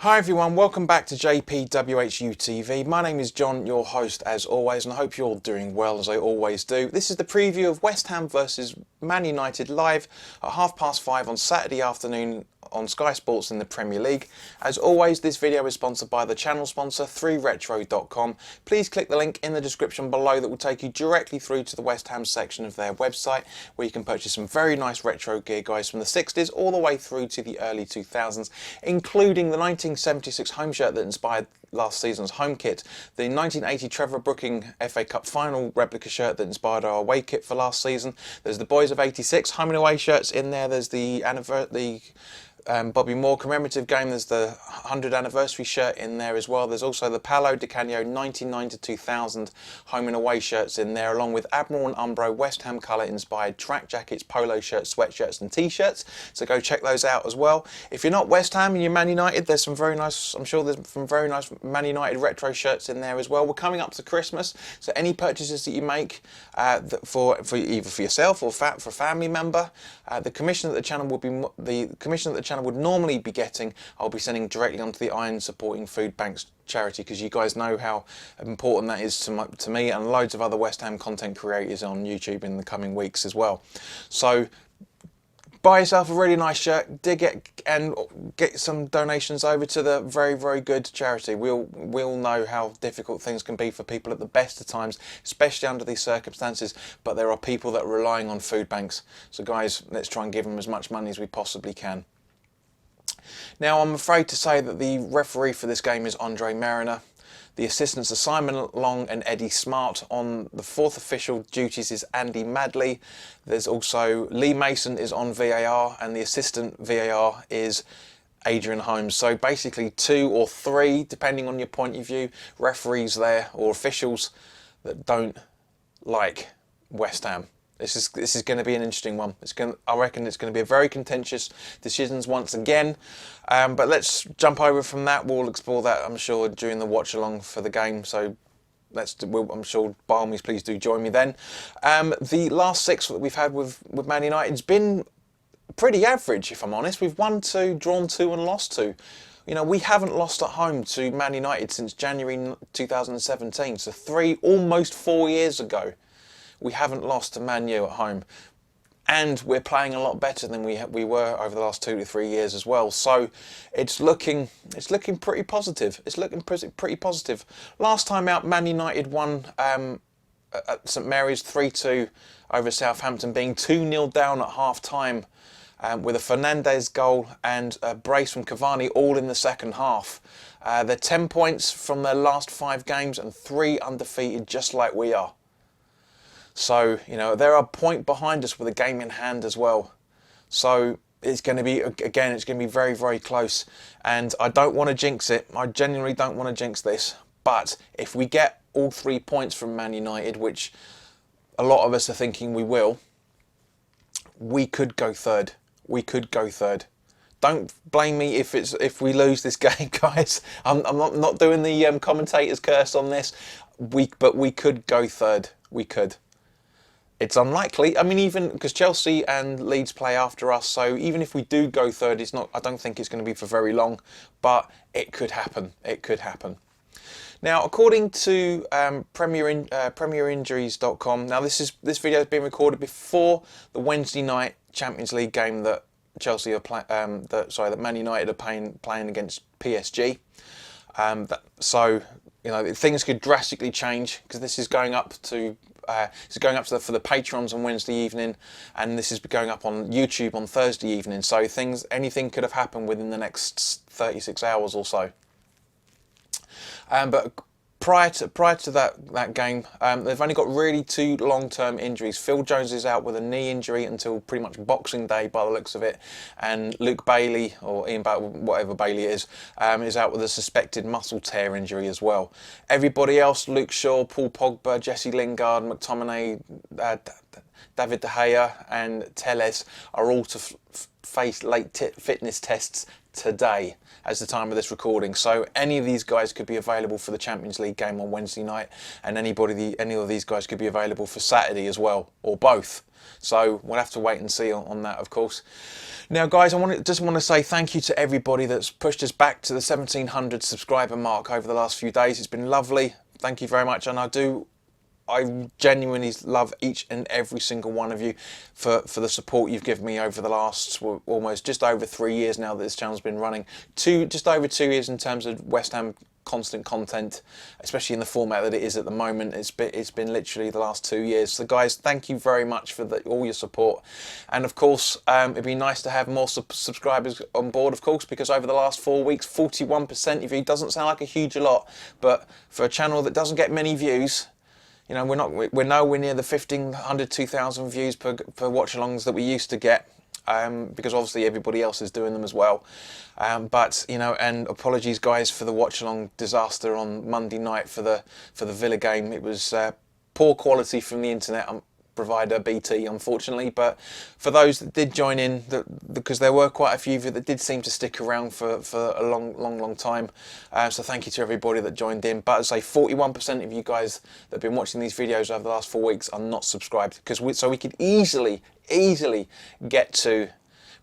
Hi everyone, welcome back to WHU TV. My name is John, your host as always, and I hope you're all doing well as I always do. This is the preview of West Ham versus Man United live at 5:30 on Saturday afternoon on Sky Sports in the Premier League. As always, this video is sponsored by the channel sponsor 3retro.com. Please click the link in the description below that will take you directly through to the West Ham section of their website, where you can purchase some very nice retro gear, guys, from the 60s all the way through to the early 2000s, including the 1976 home shirt that inspired last season's home kit, the 1980 Trevor Brooking FA Cup final replica shirt that inspired our away kit for last season. There's the Boys of 86 home and away shirts in there. There's the Bobby Moore commemorative game. There's the 100th anniversary shirt in there as well. There's also the Paolo Di Canio 1990-2000 home and away shirts in there, along with Admiral and Umbro West Ham colour inspired track jackets, polo shirts, sweatshirts and t-shirts. So go check those out as well. If you're not West Ham and you're Man United, there's some very nice, I'm sure there's some very nice Man United retro shirts in there as well. We're coming up to Christmas, so any purchases that you make for either for yourself or for a family member, the commission that the channel would normally be getting, I'll be sending directly onto the Iron Supporting Food Banks charity, because you guys know how important that is to me and loads of other West Ham content creators on YouTube in the coming weeks as well. So buy yourself a really nice shirt, dig it and get some donations over to the very, very good charity. We all know how difficult things can be for people at the best of times, especially under these circumstances, but there are people that are relying on food banks. So guys, let's try and give them as much money as we possibly can. Now, I'm afraid to say that the referee for this game is Andre Mariner. The assistants are Simon Long and Eddie Smart. On the fourth official duties is Andy Madley. There's also Lee Mason is on VAR, and the assistant VAR is Adrian Holmes. So basically 2 or 3, depending on your point of view, referees there or officials that don't like West Ham. This is going to be an interesting one. I reckon it's going to be a very contentious decisions once again. But let's jump over from that. We'll explore that, I'm sure, during the watch along for the game. So I'm sure by all means, please do join me then. The last 6 that we've had with Man United's been pretty average, if I'm honest. We've won 2, drawn 2, and lost 2. You know, we haven't lost at home to Man United since January 2017. So almost 4 years ago. We haven't lost to Man U at home, and we're playing a lot better than we were over the last 2 to 3 years as well. So it's looking pretty positive. It's looking pretty positive. Last time out, Man United won at St Mary's 3-2 over Southampton, being 2-0 down at half time, with a Fernandes goal and a brace from Cavani all in the second half. They're 10 points from their last 5 games and 3 undefeated, just like we are. So, you know, they're a point behind us with a game in hand as well. So it's going to be, again, it's going to be very, very close. And I don't want to jinx it. I genuinely don't want to jinx this. But if we get all 3 points from Man United, which a lot of us are thinking we will, we could go third. We could go third. Don't blame me if we lose this game, guys. I'm not doing the commentator's curse on this. But we could go third. We could. It's unlikely. I mean, even because Chelsea and Leeds play after us, so even if we do go third, I don't think it's going to be for very long, but it could happen. It could happen. Now, according to PremierInjuries.com, now this video has been recorded before the Wednesday night Champions League game that that Man United are playing against PSG. So you know, things could drastically change, because this is going up to for the Patrons on Wednesday evening, and this is going up on YouTube on Thursday evening. So anything could have happened within the next 36 hours or so. But prior to that game, they've only got really 2 long-term injuries. Phil Jones is out with a knee injury until pretty much Boxing Day by the looks of it, and Luke Bailey, or Ian Bailey, whatever Bailey is out with a suspected muscle tear injury as well. Everybody else, Luke Shaw, Paul Pogba, Jesse Lingard, McTominay, David De Gea and Telles are all fitness tests today as the time of this recording, so any of these guys could be available for the Champions League game on Wednesday night, and any of these guys could be available for Saturday as well, or both. So we'll have to wait and see on that, of course. Now, guys, I just want to say thank you to everybody that's pushed us back to the 1,700 subscriber mark over the last few days. It's been lovely. Thank you very much, and I genuinely love each and every single one of you for the support you've given me over the last almost just over 3 years now that this channel's been running. Just over 2 years in terms of West Ham constant content, especially in the format that it is at the moment. It's been literally the last 2 years. So guys, thank you very much for all your support, and of course it'd be nice to have more subscribers on board, of course, because over the last 4 weeks 41% of you doesn't sound like a huge lot, but for a channel that doesn't get many views, you know, we're nowhere near the 1,500, 2,000 views per watch-alongs that we used to get, because obviously everybody else is doing them as well. But you know, and apologies guys for the watch-along disaster on Monday night for the Villa game. It was poor quality from the internet provider BT, unfortunately, but for those that did join in, because there were quite a few of you that did seem to stick around for a long time, so thank you to everybody that joined in. But as I say, 41% of you guys that have been watching these videos over the last 4 weeks are not subscribed, so we could easily get to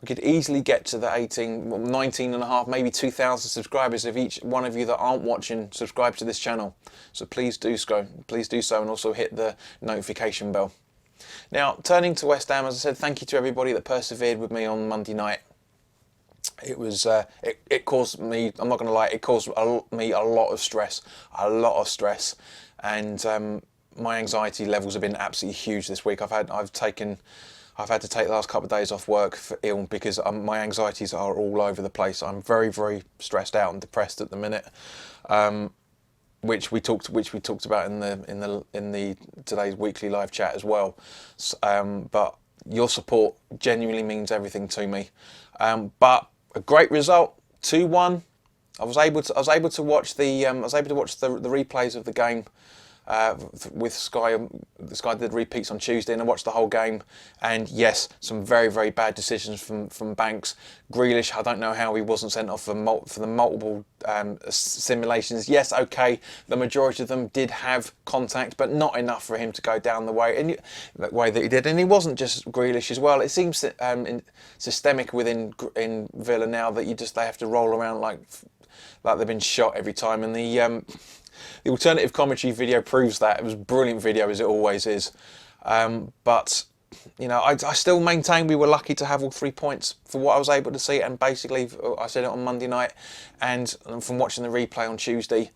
the 18, 19 and a half, maybe 2,000 subscribers if each one of you that aren't watching subscribe to this channel. So please do so, and also hit the notification bell. Now, turning to West Ham, as I said, thank you to everybody that persevered with me on Monday night. It was it caused me, I'm not going to lie, it caused me a lot of stress, and my anxiety levels have been absolutely huge this week. I've had to take the last couple of days off work for ill because my anxieties are all over the place. I'm very stressed out and depressed at the minute, which we talked about in the today's weekly live chat as well. But your support genuinely means everything to me. But a great result, 2-1. I was able to watch the replays of the game with Sky. Sky did repeats on Tuesday, and I watched the whole game. And yes, some very bad decisions from Banks. Grealish, I don't know how he wasn't sent off for the multiple simulations. Yes, okay, the majority of them did have contact, but not enough for him to go down the way that he did. And he wasn't just Grealish as well. It seems systemic in Villa now that they have to roll around like they've been shot every time. And the alternative commentary video proves that. It was a brilliant video, as it always is. But you know, I still maintain we were lucky to have all 3 points for what I was able to see. And basically, I said it on Monday night, and from watching the replay on Tuesday,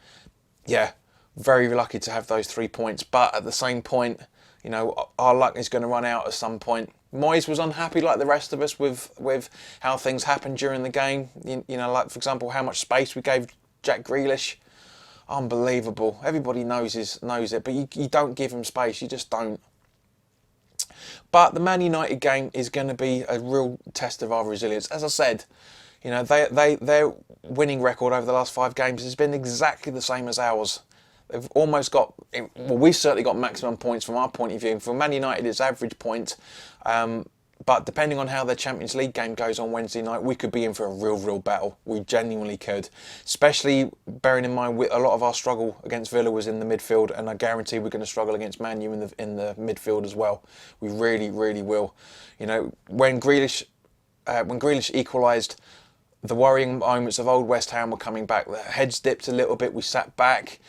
yeah, very lucky to have those 3 points. But at the same point, you know, our luck is going to run out at some point. Moyes was unhappy, like the rest of us, with how things happened during the game. You know, like for example, how much space we gave Jack Grealish. Unbelievable. Everybody knows it, but you don't give him space. You just don't. But the Man United game is going to be a real test of our resilience. As I said, you know, their winning record over the last 5 games has been exactly the same as ours. They've almost got, well, we've certainly got maximum points from our point of view. For Man United, it's average point. But depending on how their Champions League game goes on Wednesday night, we could be in for a real battle. We genuinely could. Especially bearing in mind a lot of our struggle against Villa was in the midfield, and I guarantee we're going to struggle against Man U in the midfield as well. We really will. You know, when Grealish equalised, the worrying moments of old West Ham were coming back. The heads dipped a little bit. We sat back,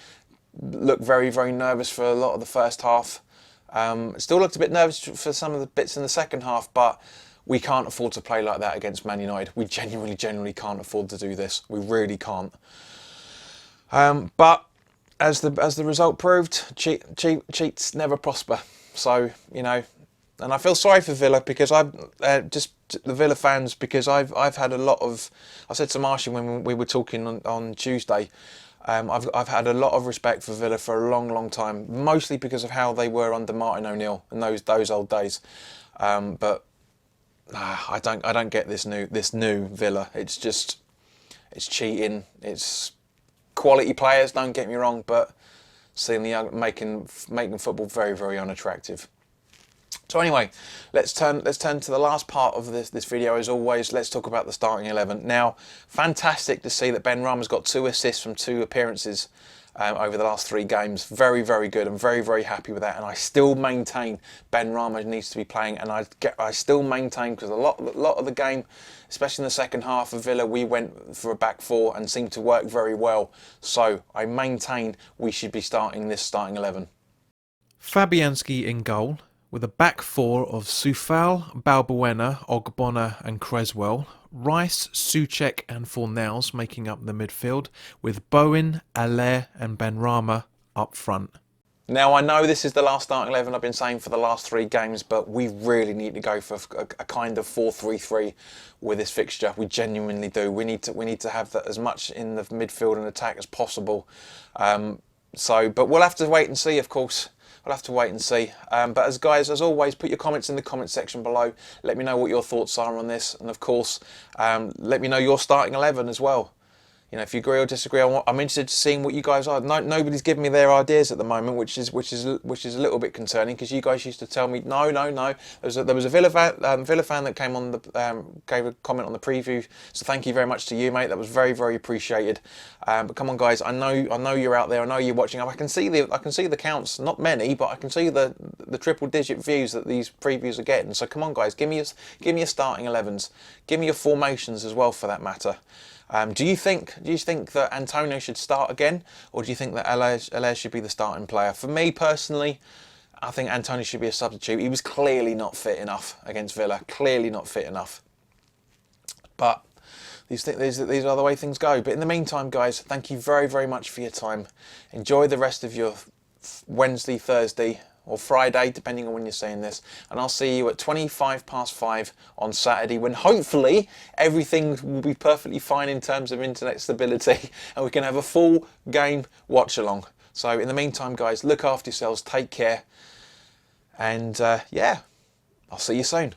looked very nervous for a lot of the first half. Still looked a bit nervous for some of the bits in the second half, but we can't afford to play like that against Man United. We genuinely can't afford to do this. We really can't. But as the result proved, cheats never prosper. So, you know, and I feel sorry for Villa because the Villa fans, because I've had a lot of. I said to Martian when we were talking on Tuesday. I've had a lot of respect for Villa for a long time, mostly because of how they were under Martin O'Neill in those old days. But I don't get this new Villa. It's cheating. It's quality players. Don't get me wrong, but seeing the making football very unattractive. So anyway, let's turn to the last part of this video. As always, let's talk about the starting 11. Now, fantastic to see that Benrahma's got 2 assists from 2 appearances over the last 3 games. Very, very good. I'm very, very happy with that. And I still maintain Benrahma needs to be playing. And I still maintain, because a lot of the game, especially in the second half of Villa, we went for a back 4 and seemed to work very well. So I maintain we should be starting this starting 11. Fabianski in goal, with a back 4 of Soufal, Balbuena, Ogbonna and Creswell, Rice, Souček and Fornals making up the midfield, with Bowen, Haller and Benrahma up front. Now, I know this is the last starting 11 I've been saying for the last 3 games, but we really need to go for a kind of 4-3-3 with this fixture. We genuinely do. We need to have that as much in the midfield and attack as possible. But we'll have to wait and see, of course. We'll have to wait and see. But as always, put your comments in the comment section below. Let me know what your thoughts are on this, and of course, let me know your starting 11 as well. You know, if you agree or disagree, I'm interested in seeing what you guys are. Nobody's giving me their ideas at the moment, which is a little bit concerning, because you guys used to tell me no. There was a Villa fan that came on gave a comment on the preview. So thank you very much to you, mate. That was very, very appreciated. But come on, guys. I know you're out there. I know you're watching. I can see the counts. Not many, but I can see the triple-digit views that these previews are getting. So come on, guys. Give me your starting 11s. Give me your formations as well, for that matter. Do you think that Antonio should start again, or do you think that Haller should be the starting player? For me personally, I think Antonio should be a substitute. He was clearly not fit enough against Villa. Clearly not fit enough. But these are the way things go. But in the meantime, guys, thank you very, very much for your time. Enjoy the rest of your Wednesday, Thursday, or Friday, depending on when you're seeing this. And I'll see you at 5:25 on Saturday, when hopefully everything will be perfectly fine in terms of internet stability and we can have a full game watch along. So in the meantime, guys, look after yourselves, take care, and yeah, I'll see you soon.